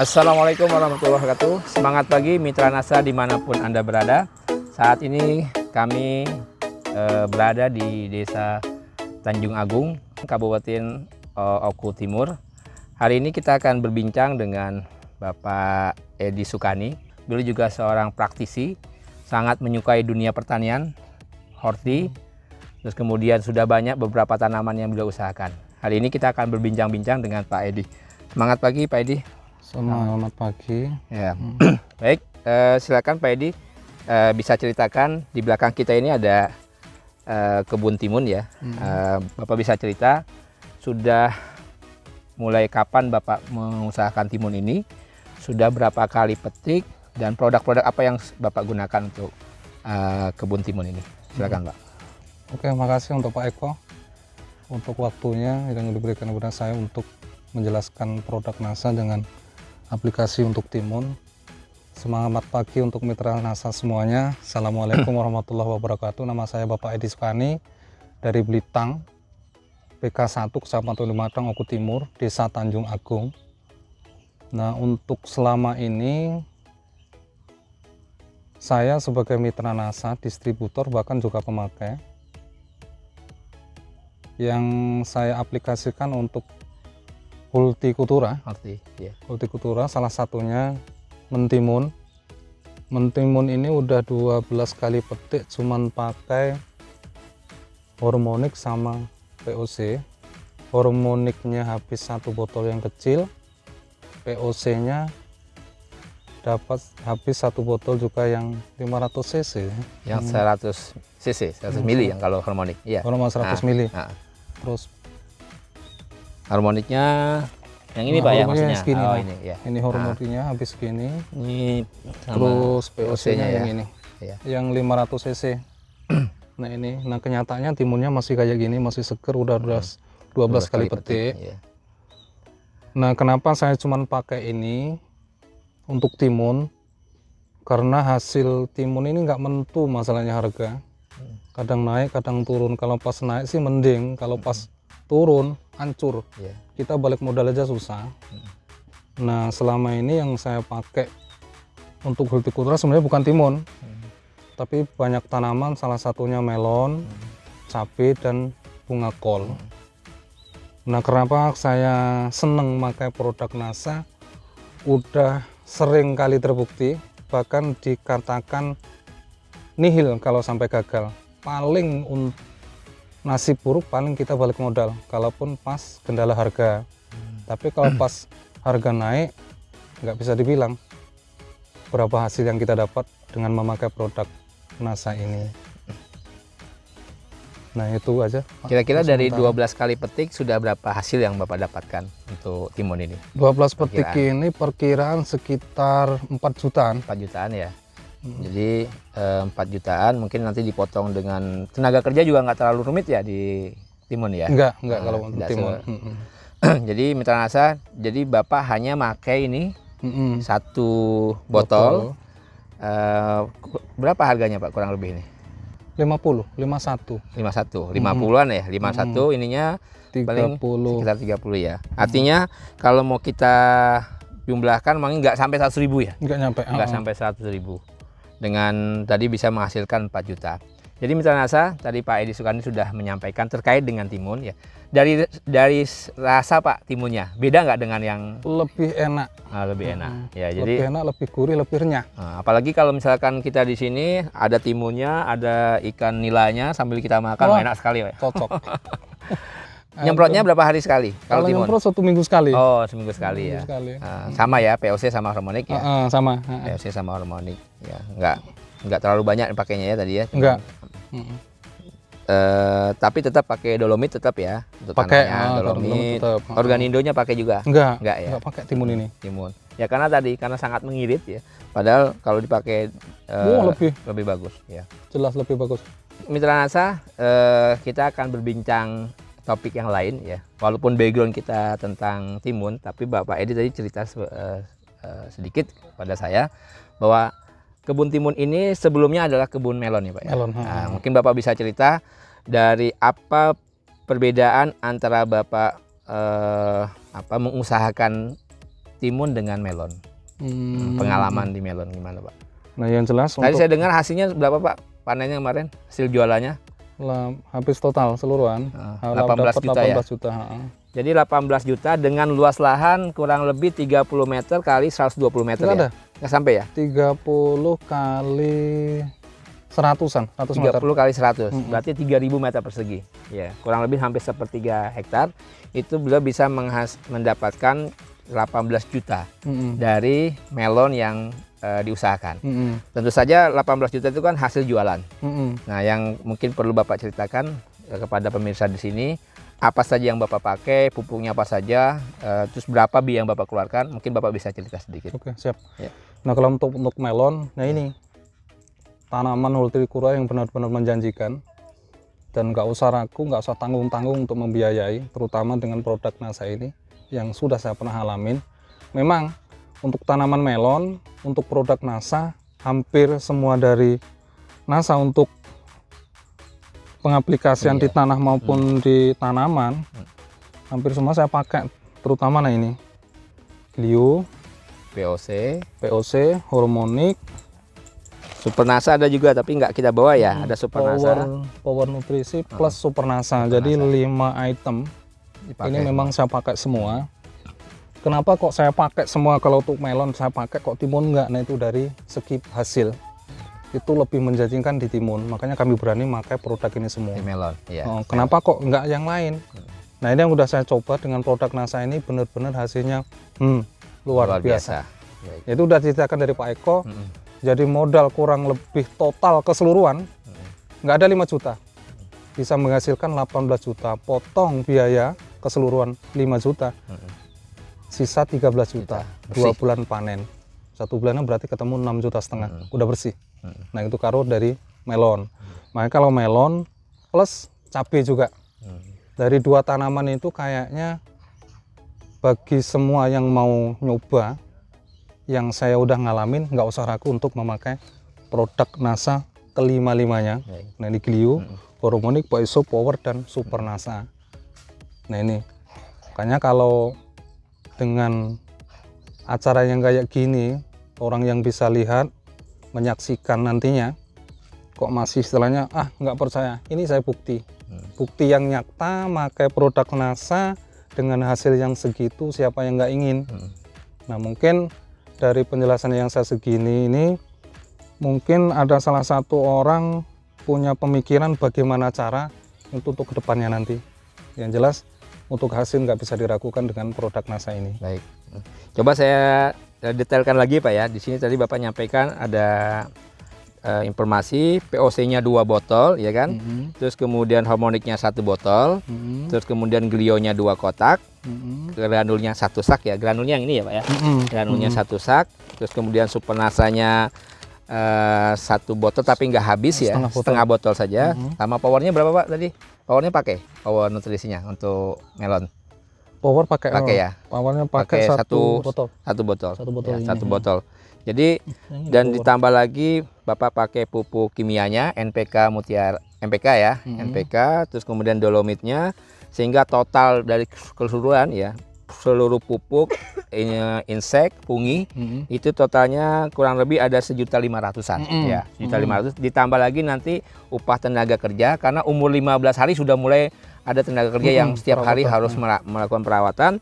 Assalamualaikum warahmatullahi wabarakatuh. Semangat pagi Mitra Nasa dimanapun Anda berada. Saat ini kami berada di Desa Tanjung Agung, Kabupaten Oku Timur. Hari ini kita akan berbincang dengan Bapak Edi Sukani. Beliau juga seorang praktisi, sangat menyukai dunia pertanian, horti, terus kemudian sudah banyak beberapa tanaman yang beliau usahakan. Hari ini kita akan berbincang-bincang dengan Pak Edi. Semangat pagi Pak Edi. Selamat pagi. Ya. Baik, silakan Pak Edi, bisa ceritakan di belakang kita ini ada kebun timun ya. Bapak bisa cerita sudah mulai kapan Bapak mengusahakan timun ini, sudah berapa kali petik, dan produk-produk apa yang Bapak gunakan untuk kebun timun ini. Silakan Pak. Oke, makasih untuk Pak Eko untuk waktunya yang diberikan kepada saya untuk menjelaskan produk NASA dengan aplikasi untuk timun. Semangat pagi untuk mitra NASA semuanya. Assalamualaikum warahmatullahi wabarakatuh. Nama saya Bapak Edi Sukani dari Blitang, PK1 Kecamatan Limatang, Oku Timur, Desa Tanjung Agung. Nah, untuk selama ini saya sebagai mitra NASA, distributor, bahkan juga pemakai, yang saya aplikasikan untuk hortikultura. Ya. Hortikultura salah satunya mentimun. Mentimun ini udah 12 kali petik cuman pakai hormonik sama POC. Hormoniknya habis 1 botol yang kecil, POC-nya dapat habis 1 botol juga yang 500 cc. Yang 100 cc, 100 mili yang kalau harmonik. Iya. Hormon 100 mili. Terus harmoniknya yang ini Pak ya maksudnya. Segini, Ini ya. Ini hormoniknya habis segini. Ini Terus POC-nya ya. yang ini. Ya. Yang 500 cc. Nah ini, kenyataannya timunnya masih kayak gini, masih seger, udah 12 kali petik. Ya. Nah, kenapa saya cuma pakai ini untuk timun? Karena hasil timun ini nggak menentu masalahnya harga. Kadang naik, kadang turun. Kalau pas naik sih mending, kalau pas turun hancur. Kita balik modal aja susah. Nah, selama ini yang saya pakai untuk hortikultura sebenarnya bukan timun, tapi banyak tanaman, salah satunya melon, cabai, dan bunga kol. Nah, kenapa saya seneng pakai produk NASA? Udah sering kali terbukti, bahkan dikatakan nihil kalau sampai gagal. Paling nasib buruk paling kita balik modal, kalaupun pas kendala harga. Tapi kalau pas harga naik, nggak bisa dibilang berapa hasil yang kita dapat dengan memakai produk NASA ini. Nah, itu aja. Kira-kira dari 12 kali petik sudah berapa hasil yang Bapak dapatkan untuk timun ini? 12 petik ini perkiraan sekitar 4 jutaan. 4 jutaan ya. Jadi 4 jutaan mungkin nanti dipotong dengan tenaga kerja juga nggak terlalu rumit ya di timun ya? Enggak kalau untuk timun. Jadi mitra NASA, jadi Bapak hanya pakai ini 1 botol. Berapa harganya Pak kurang lebih ini? 51 50-an ya, 51 ininya 30. paling sekitar 30 ya. Artinya kalau mau kita jumlahkan mungkin nggak sampai 100.000 ya? Nggak sampai 100.000. Dengan tadi bisa menghasilkan 4 juta. Jadi mitra NASA, tadi Pak Edi Sukani sudah menyampaikan terkait dengan timun ya. Dari rasa Pak timunnya, beda nggak dengan yang lebih enak? Lebih enak. Ya, lebih jadi enak, lebih gurih, lebih renyah. Apalagi kalau misalkan kita di sini ada timunnya, ada ikan nilanya sambil kita makan, enak sekali ya. Cocok. Nyemprotnya berapa hari sekali kalau timun? Nyemprot 1 minggu sekali. Oh, seminggu sekali ya. Sama ya, POC sama harmonik ya. Sama. POC sama harmonik ya. Enggak terlalu banyak pakainya ya tadi ya. Enggak. Tapi tetap pakai dolomit tetap ya untuk tanahnya, dolomit. Organindonya pakai juga? Enggak ya. Enggak pakai timun ini. Timun. Ya karena sangat mengirit ya. Padahal kalau dipakai lebih bagus ya. Jelas lebih bagus. Mitra NASA, kita akan berbincang topik yang lain ya. Walaupun background kita tentang timun, tapi Bapak Edi tadi cerita sedikit pada saya bahwa kebun timun ini sebelumnya adalah kebun melon ya Pak ya. Melon. Mungkin Bapak bisa cerita dari apa perbedaan antara Bapak mengusahakan timun dengan melon. Pengalaman di melon gimana Pak? Nah yang jelas Tadi untuk saya dengar hasilnya berapa Pak panennya kemarin? Hasil jualannya? habis total seluruhan 18 dapat juta ya? 18 juta. Jadi 18 juta dengan luas lahan kurang lebih 30 meter kali 120 meter Nggak ya? ada. Nggak sampai ya? 30 kali 100-an, 100 meter. 30 kali 100, berarti 3.000 meter persegi. Ya, kurang lebih hampir sepertiga hektar. Itu beliau bisa mendapatkan 18 juta dari melon yang diusahakan. Tentu saja 18 juta itu kan hasil jualan. Nah, yang mungkin perlu Bapak ceritakan kepada pemirsa di sini, apa saja yang Bapak pakai, pupuknya apa saja, terus berapa biaya yang Bapak keluarkan, mungkin Bapak bisa cerita sedikit. Oke, siap. Ya. Nah, kalau untuk melon, nah ini tanaman hortikultura yang benar-benar menjanjikan dan nggak usah ragu, nggak usah tanggung-tanggung untuk membiayai, terutama dengan produk NASA ini yang sudah saya pernah alamin. Memang untuk tanaman melon, untuk produk NASA, hampir semua dari NASA untuk pengaplikasian di tanah maupun di tanaman, hampir semua saya pakai, terutama nah ini Glio, POC, Hormonic, Super NASA ada juga tapi nggak kita bawa ya, ada Super NASA. Power Nutrisi plus Super NASA. Jadi 5 item Dipakai ini memang saya pakai semua. Kenapa kok saya pakai semua? Kalau untuk melon saya pakai, kok timun enggak? Nah itu dari segi hasil itu lebih menjanjikan di timun, makanya kami berani pakai produk ini semua. Di melon, ya. Kenapa kok enggak yang lain? Nah ini yang udah saya coba dengan produk NASA ini, benar-benar hasilnya luar biasa. Itu udah diceritakan dari Pak Eko. Jadi modal kurang lebih total keseluruhan nggak ada 5 juta, bisa menghasilkan 18 juta, potong biaya keseluruhan 5 juta, sisa 13 juta, 2 bulan panen, 1 bulannya berarti ketemu 6,5 juta, udah bersih. Nah itu karo dari melon. Makanya kalau melon plus cabai juga, dari 2 tanaman itu kayaknya bagi semua yang mau nyoba, yang saya udah ngalamin, nggak usah ragu untuk memakai produk NASA kelima-limanya. Nah ini Glio, Hormonic, POC, Power, dan Super NASA. Nah ini makanya kalau dengan acara yang kayak gini, orang yang bisa lihat, menyaksikan nantinya, kok masih istilahnya nggak percaya, ini saya bukti yang nyata pakai produk NASA dengan hasil yang segitu, siapa yang nggak ingin. Nah mungkin dari penjelasan yang saya segini ini, mungkin ada salah satu orang punya pemikiran bagaimana cara untuk kedepannya nanti. Yang jelas untuk hasil nggak bisa diragukan dengan produk NASA ini. Baik, coba saya detailkan lagi Pak ya. Di sini tadi Bapak nyampaikan ada informasi POC-nya 2 botol, ya kan? Terus kemudian Hormonicnya 1 botol, terus kemudian Glio-nya 2 kotak, granulnya 1 sak ya, granulnya yang ini ya Pak ya, granulnya 1 sak, terus kemudian Super NASA-nya 1 botol tapi nggak habis ya, setengah botol saja. Sama powernya berapa Pak tadi? Powernya pakai power nutrisinya untuk melon. Power pakai ya. Powernya pakai 1 botol. 1 botol. 1 botol. Ya, 1 botol. Jadi dan ditambah lagi Bapak pakai pupuk kimianya NPK Mutiara, NPK ya, NPK, terus kemudian dolomitnya, sehingga total dari keseluruhan ya, seluruh pupuk insek, fungi, itu totalnya kurang lebih ada 1.500.000-an ya, 1.500.000, ditambah lagi nanti upah tenaga kerja, karena umur 15 hari sudah mulai ada tenaga kerja yang setiap hari harus melakukan perawatan.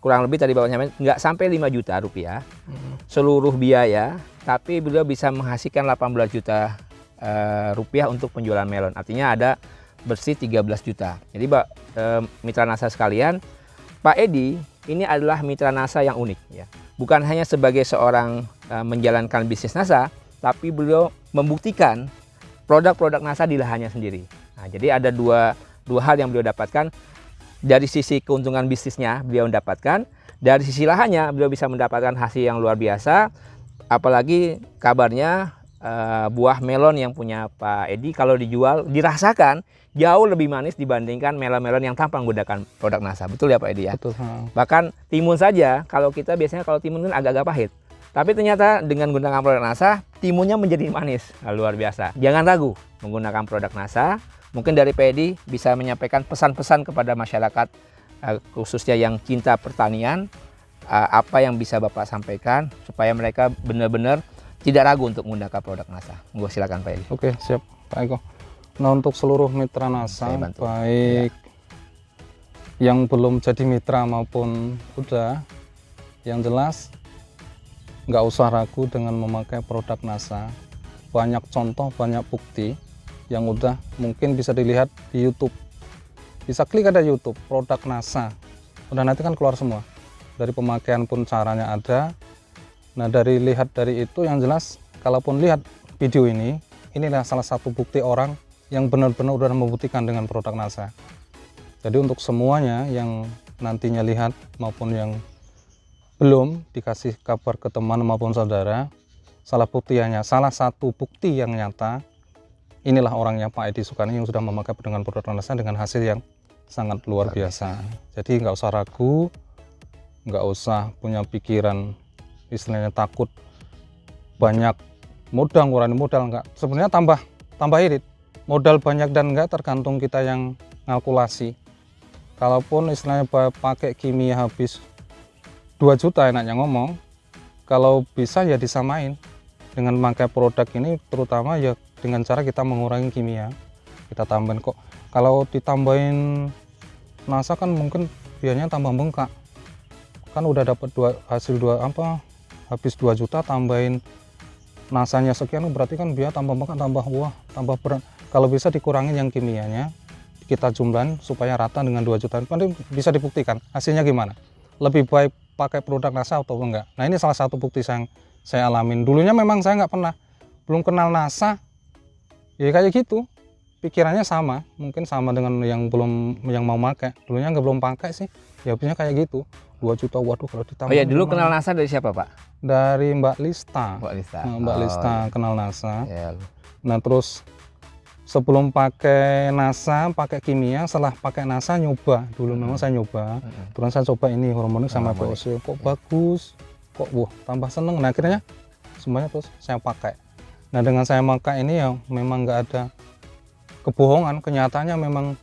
Kurang lebih tadi Bapak nyampaikan nggak sampai 5 juta rupiah seluruh biaya, tapi beliau bisa menghasilkan 18 juta rupiah untuk penjualan melon. Artinya ada bersih 13 juta. Jadi mitra NASA sekalian, Pak Edi ini adalah mitra NASA yang unik ya. Bukan hanya sebagai seorang menjalankan bisnis NASA, tapi beliau membuktikan produk-produk NASA di lahannya sendiri. Nah, jadi ada dua hal yang beliau dapatkan. Dari sisi keuntungan bisnisnya beliau mendapatkan, dari sisi lahannya beliau bisa mendapatkan hasil yang luar biasa. Apalagi kabarnya buah melon yang punya Pak Edi kalau dijual dirasakan jauh lebih manis dibandingkan melon-melon yang tanpa menggunakan produk NASA. Betul ya Pak Edi ya? Betul. Bahkan timun saja, kalau kita biasanya kalau timun kan agak-agak pahit. Tapi ternyata dengan menggunakan produk NASA, timunnya menjadi manis. Nah, luar biasa. Jangan ragu menggunakan produk NASA. Mungkin dari Pak Edi bisa menyampaikan pesan-pesan kepada masyarakat, khususnya yang cinta pertanian, apa yang bisa Bapak sampaikan supaya mereka benar-benar tidak ragu untuk menggunakan produk NASA. Monggo silakan Pak Edi. Oke, siap Pak Eko. Nah, untuk seluruh mitra NASA, Saya bantu. baik yang belum jadi mitra maupun udah, yang jelas nggak usah ragu dengan memakai produk NASA. Banyak contoh, banyak bukti yang udah mungkin bisa dilihat di YouTube. Bisa klik ada YouTube, produk NASA. Udah nanti kan keluar semua. Dari pemakaian pun caranya ada. Nah, lihat dari itu yang jelas, kalaupun lihat video ini, inilah salah satu bukti orang yang benar-benar udah membuktikan dengan produk NASA. Jadi untuk semuanya yang nantinya lihat maupun yang belum dikasih kabar ke teman maupun saudara, salah satu bukti yang nyata, inilah orangnya Pak Edi Sukani yang sudah memakai dengan produk NASA dengan hasil yang sangat luar biasa. Jadi nggak usah ragu, nggak usah punya pikiran istilahnya takut banyak modal, ngurangi modal, enggak. Sebenarnya tambah irit. Modal banyak dan enggak tergantung kita yang kalkulasi. Kalaupun istilahnya pakai kimia habis 2 juta enaknya ngomong, kalau bisa ya disamain dengan pakai produk ini, terutama ya dengan cara kita mengurangi kimia. Kita tambahin kok. Kalau ditambahin NASA kan mungkin biayanya tambah bengkak. Kan udah dapat habis 2 juta tambahin nasanya sekian, berarti kan biaya tambah bengkak, tambah berat. Kalau bisa dikurangin yang kimianya, kita jumlahin supaya rata dengan 2 juta. Nanti bisa dibuktikan hasilnya gimana. Lebih baik pakai produk NASA atau enggak. Nah, ini salah satu bukti yang saya alamin. Dulunya memang saya nggak pernah, belum kenal NASA, ya kayak gitu. Pikirannya sama, mungkin sama dengan yang mau pakai. Dulunya belum pakai sih, ya habisnya kayak gitu. 2 juta, waduh kalau ditambah. Oh ya, dulu kenal NASA dari siapa Pak? Dari Mbak Lista. Mbak Lista. Nah, Mbak Lista kenal NASA. Ya. Nah, terus sebelum pakai NASA, pakai kimia, setelah pakai NASA nyoba. Dulu memang saya nyoba. Terus saya coba ini hormonik sama VOC. Kok bagus, kok tambah seneng. Nah, akhirnya semuanya terus saya pakai. Nah, dengan saya pakai ini ya memang nggak ada kebohongan, kenyataannya memang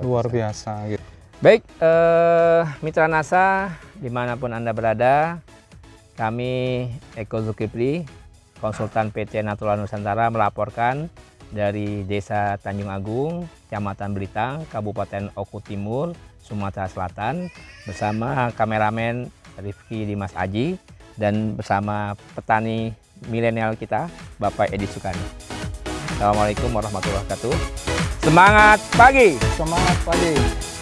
luar biasa gitu. Baik, mitra NASA dimanapun Anda berada, kami Eko Zulkifli, konsultan PT Natural Nusantara melaporkan dari Desa Tanjung Agung, Kecamatan Belitang, Kabupaten Oku Timur, Sumatera Selatan, bersama kameramen Rifki Dimas Aji dan bersama petani milenial kita, Bapak Edi Sukani. Assalamualaikum warahmatullahi wabarakatuh. Semangat pagi! Semangat pagi!